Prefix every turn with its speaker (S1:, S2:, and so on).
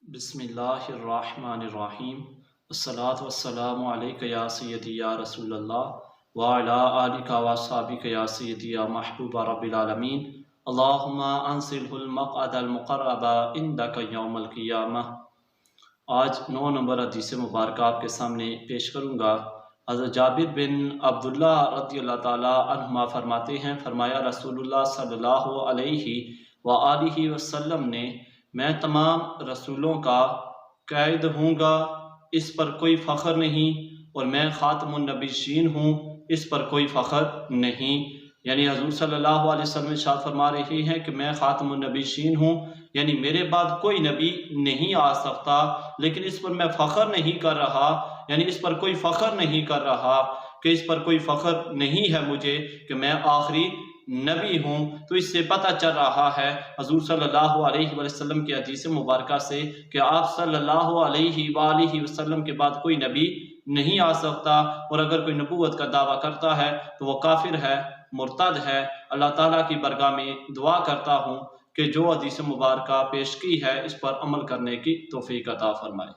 S1: بسم اللہ الرحمن الرحیم الصلاۃ والسلام علیک یا سیدی یا رسول اللہ وعلی آلک و اصحابک یا سیدی یا محبوب رب العالمین اللہم انزلہ المقعد المقرب عندک یوم القیامہ۔ آج 9 نمبر حدیث مبارکہ آپ کے سامنے پیش کروں گا۔ حضرت جابر بن عبداللہ رضی اللہ تعالیٰ عنہما فرماتے ہیں، فرمایا رسول اللہ صلی اللہ علیہ وآلہ وسلم نے، میں تمام رسولوں کا قائد ہوں گا، اس پر کوئی فخر نہیں، اور میں خاتم النبیین ہوں، اس پر کوئی فخر نہیں۔ یعنی حضور صلی اللہ علیہ وسلم ارشاد فرما رہے ہیں کہ میں خاتم النبیین ہوں، یعنی میرے بعد کوئی نبی نہیں آ سکتا، لیکن اس پر میں فخر نہیں کر رہا، یعنی اس پر کوئی فخر نہیں کر رہا کہ اس پر کوئی فخر نہیں ہے مجھے کہ میں آخری نبی ہوں۔ تو اس سے پتہ چل رہا ہے حضور صلی اللہ علیہ وسلم کی حدیث مبارکہ سے کہ آپ صلی اللہ علیہ وآلہ وسلم کے بعد کوئی نبی نہیں آ سکتا، اور اگر کوئی نبوت کا دعویٰ کرتا ہے تو وہ کافر ہے، مرتد ہے۔ اللہ تعالیٰ کی بارگاہ میں دعا کرتا ہوں کہ جو حدیث مبارکہ پیش کی ہے اس پر عمل کرنے کی توفیق عطا فرمائے۔